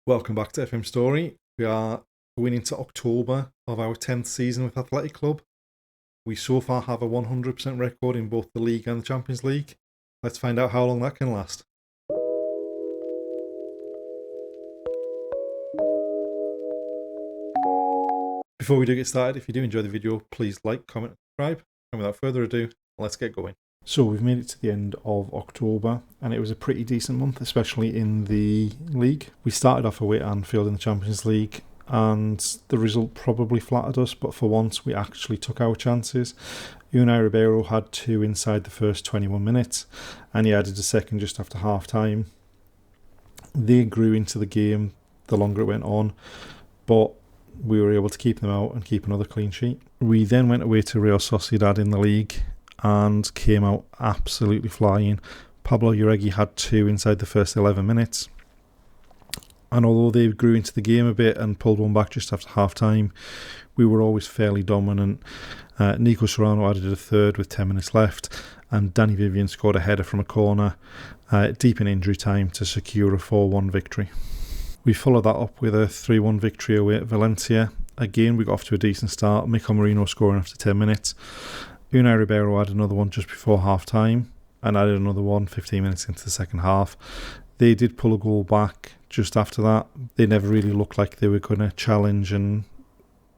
Welcome back to FM Storey. We are going into October of our 10th season with Athletic Club. We so far have a 100% record in both the League and the Champions League. Let's find out how long that can last. Before we do get started, if you do enjoy the video, please like, comment, and subscribe. And without further ado, let's get going. So we've made it to the end of October, and it was a pretty decent month, especially in the league. We started off away at Anfield in the Champions League, and the result probably flattered us, but for once we actually took our chances. Unai Ribeiro had two inside the first 21 minutes, and he added a second just after half time. They grew into the game the longer it went on, but we were able to keep them out and keep another clean sheet. We then went away to Real Sociedad in the league and came out absolutely flying. Pablo Uregi had two inside the first 11 minutes. And although they grew into the game a bit and pulled one back just after half time, we were always fairly dominant. Nico Serrano added a third with 10 minutes left, and Danny Vivian scored a header from a corner deep in injury time to secure a 4-1 victory. We followed that up with a 3-1 victory away at Valencia. Again, we got off to a decent start, Mikel Merino scoring after 10 minutes. Unai Ribeiro had another one just before half time and added another one 15 minutes into the second half. They did pull a goal back just after that. They never really looked like they were going to challenge, and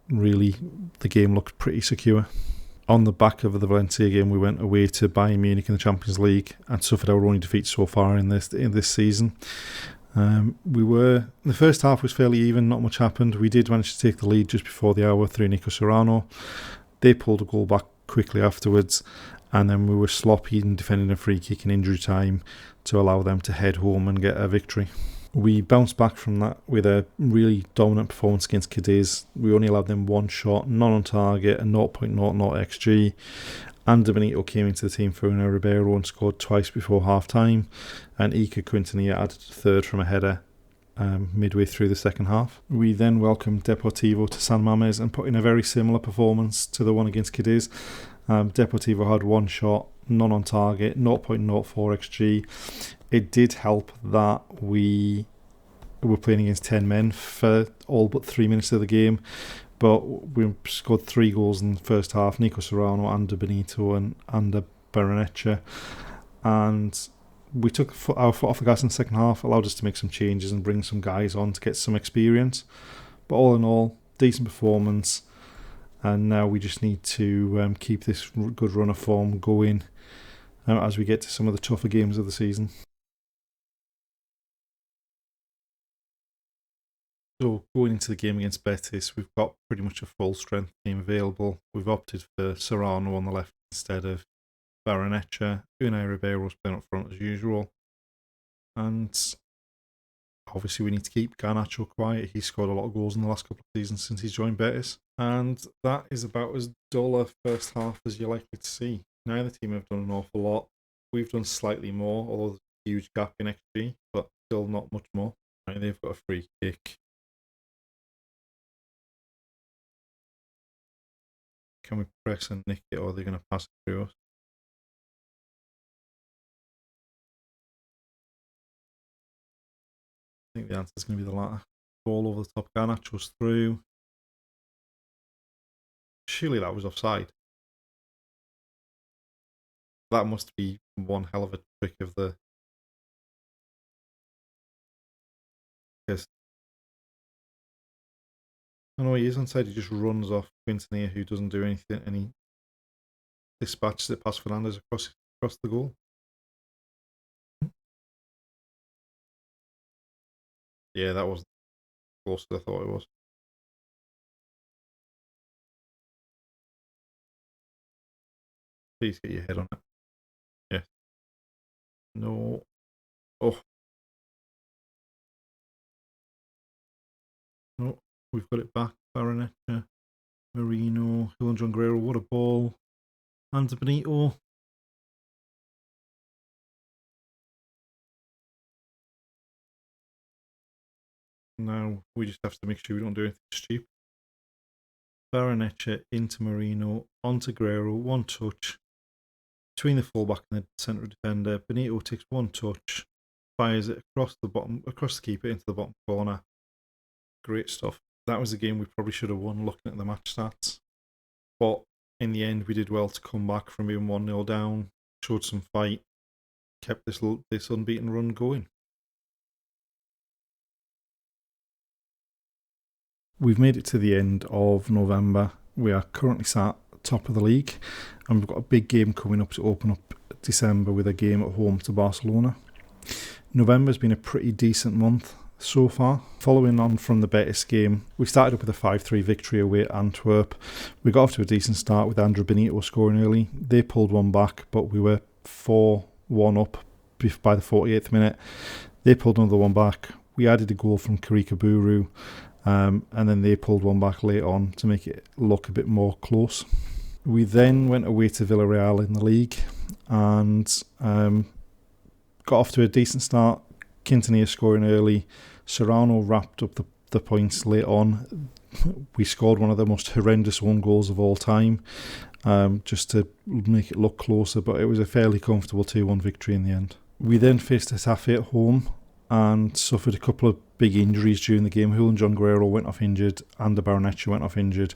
really the game looked pretty secure. On the back of the Valencia game, we went away to Bayern Munich in the Champions League and suffered our only defeat so far in this season. The first half was fairly even, not much happened. We did manage to take the lead just before the hour through Nico Serrano. They pulled a goal back quickly afterwards, and then we were sloppy in defending a free kick in injury time to allow them to head home and get a victory. We bounced back from that with a really dominant performance against Cadiz. We only allowed them one shot, none on target, a 0.00 XG. Ander Benito came into the team for Unai Ribeiro and scored twice before half time, and Iker Quintanilla added a third from a header midway through the second half. We then welcomed Deportivo to San Mamés and put in a very similar performance to the one against Cadiz. Deportivo had one shot, none on target, 0.04 XG. It did help that we were playing against 10 men for all but 3 minutes of the game, but we scored 3 goals in the first half: Nico Serrano, Ander Benito and Ander Barrenetxea, and we took our foot off the gas in the second half, allowed us to make some changes and bring some guys on to get some experience. But all in all, decent performance, and now we just need to keep this good run of form going as we get to some of the tougher games of the season. So going into the game against Betis, we've got pretty much a full strength team available. We've opted for Serrano on the left instead of Barrenetxea. Unai Ribeiro's playing up front as usual. And obviously we need to keep Garnacho quiet. He's scored a lot of goals in the last couple of seasons since he's joined Betis. And that is about as dull a first half as you're likely to see. Neither team have done an awful lot. We've done slightly more, although there's a huge gap in XG, but still not much more. Right, they've got a free kick. Can we press and nick it, or are they going to pass it through us? I think the answer is going to be the latter. Ball over the top, Garnacho's through. Surely that was offside. That must be one hell of a trick of the... Yes. Oh no, he is onside. He just runs off Quintanilla, who doesn't do anything, and he dispatches it past Fernandez across the goal. Yeah, that was closer than I thought it was. Please get your head on it. Yes. No. Oh. No. We've got it back. Barrenetxea, Merino, Juan John Guerrero. What a ball. Ander Benito. Now we just have to make sure we don't do anything stupid. Barrenetxea into Merino, onto Guerrero, one touch. Between the fullback and the centre defender, Benito takes one touch, fires it across the keeper into the bottom corner, Great stuff. That was a game we probably should have won looking at the match stats. But in the end, we did well to come back from being 1-0 down, showed some fight, kept this unbeaten run going. We've made it to the end of November. We are currently sat top of the league, and we've got a big game coming up to open up December with a game at home to Barcelona. November's been a pretty decent month so far. Following on from the Betis game, we started up with a 5-3 victory away at Antwerp. We got off to a decent start with Andrew Benito scoring early. They pulled one back, but we were 4-1 up by the 48th minute. They pulled another one back. We added a goal from Karika Buru, and then they pulled one back late on to make it look a bit more close. We then went away to Villarreal in the league and got off to a decent start. Quintanilla scoring early. Serrano wrapped up the points late on. We scored one of the most horrendous own goals of all time, just to make it look closer, but it was a fairly comfortable 2-1 victory in the end. We then faced Getafe at home and suffered a couple of big injuries during the game. Julian John Guerrero went off injured and the Barrenetxea went off injured,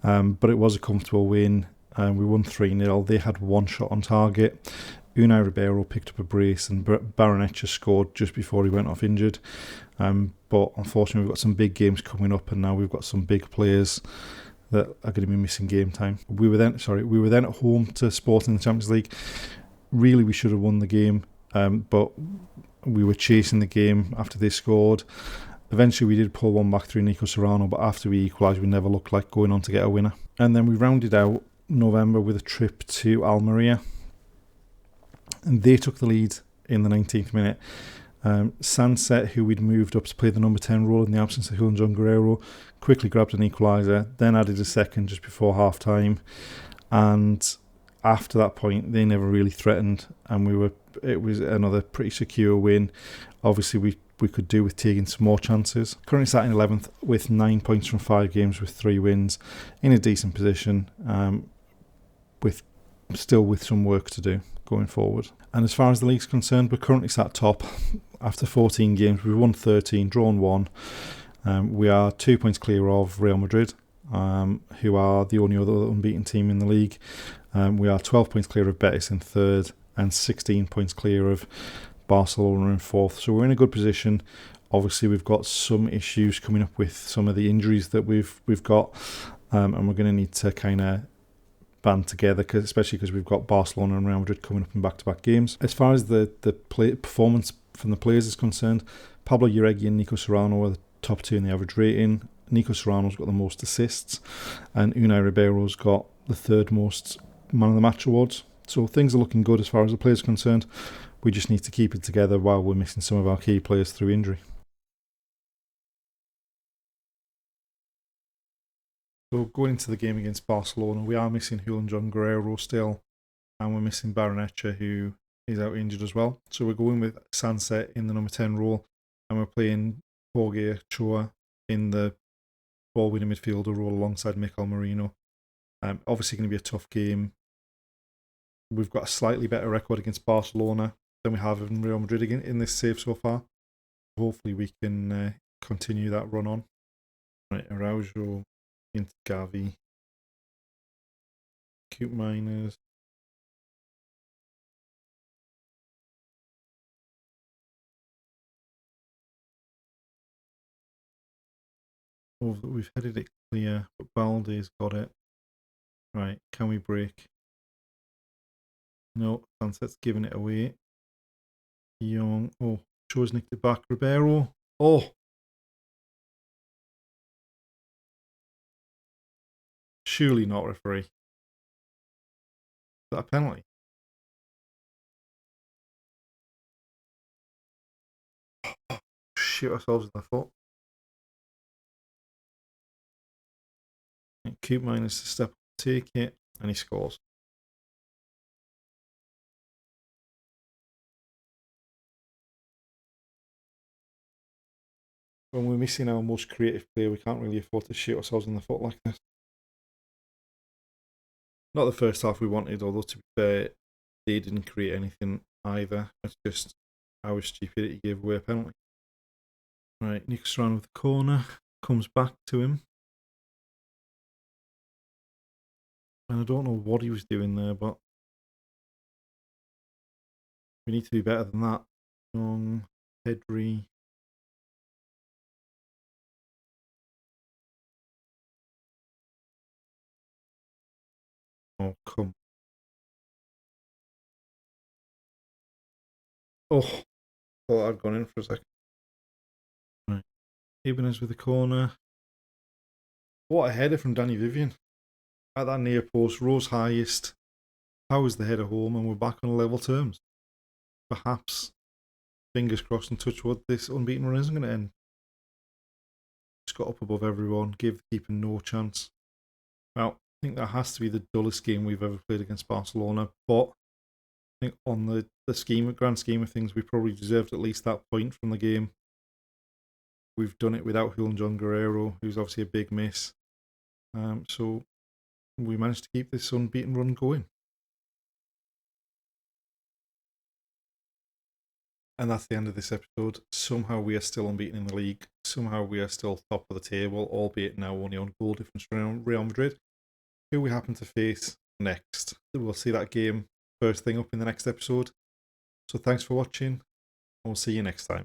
but it was a comfortable win. We won 3-0. They had one shot on target. Unai Ribeiro picked up a brace and Barrenetxea scored just before he went off injured. But unfortunately, we've got some big games coming up, and now we've got some big players that are going to be missing game time. We were then at home to Sporting in the Champions League. Really, we should have won the game, but we were chasing the game after they scored. Eventually, we did pull one back through Nico Serrano, but after we equalised, we never looked like going on to get a winner. And then we rounded out November with a trip to Almeria, and they took the lead in the 19th minute. Sunset, who we'd moved up to play the number 10 role in the absence of Julian John Guerrero, quickly grabbed an equaliser, then added a second just before half time, and after that point they never really threatened, and it was another pretty secure win. Obviously we could do with taking some more chances. Currently sat in 11th with 9 points from 5 games with 3 wins, in a decent position, with some work to do going forward. And as far as the league's concerned, we're currently sat top. After 14 games, we've won 13, drawn 1. We are 2 points clear of Real Madrid, who are the only other unbeaten team in the league. We are 12 points clear of Betis in 3rd and 16 points clear of Barcelona in 4th. So we're in a good position. Obviously, we've got some issues coming up with some of the injuries that we've got, and we're going to need to kind of band together, especially because we've got Barcelona and Real Madrid coming up in back-to-back games. As far as the performance from the players is concerned, Pablo Uregui and Nico Serrano are the top 2 in the average rating. Nico Serrano's got the most assists, and Unai Ribeiro's got the 3rd most man of the match awards. So things are looking good as far as the players are concerned. We just need to keep it together while we're missing some of our key players through injury. So going into the game against Barcelona, we are missing Julian John Guerrero still, and we're missing Barrenetxea, who is out injured as well. So we're going with Sunset in the number 10 role, and we're playing Jorge Ochoa in the ball-winning midfielder role alongside Mikel Merino. Obviously going to be a tough game. We've got a slightly better record against Barcelona than we have in Real Madrid in this save so far. Hopefully we can continue that run on. Right, Araujo into Gavi. Cute Miners. Oh, we've headed it clear, but Balde's got it. Right, can we break? No, Sunset's giving it away. Young. Oh, Cho's nicked it back. Ribeiro. Oh! Surely not, referee. Is that a penalty? Oh, shoot ourselves in the foot. Keep Minus to step up, take it, and he scores. When we're missing our most creative player, we can't really afford to shoot ourselves in the foot like this. Not the first half we wanted, although to be fair, they didn't create anything either. It's just our stupidity gave away a penalty. Right, Nico Serrano with the corner. comes back to him. And I don't know what he was doing there, but we need to be better than that. Young, Pedri. Oh, come. Oh, thought I'd gone in for a second. Right. Ibanez with the corner. What a header from Danny Vivian. At that near post, Rose highest. How is the header home and we're back on level terms? Perhaps, fingers crossed and touch wood, this unbeaten run isn't going to end. Just got up above everyone, give the keeper no chance. Well, I think that has to be the dullest game we've ever played against Barcelona, but I think on the grand scheme of things, we probably deserved at least that point from the game. We've done it without Julian John Guerrero, who's obviously a big miss. So we managed to keep this unbeaten run going. And that's the end of this episode. Somehow we are still unbeaten in the league. Somehow we are still top of the table, albeit now only on goal difference from Real Madrid, who we happen to face next. We'll see that game first thing up in the next episode. So thanks for watching, and we'll see you next time.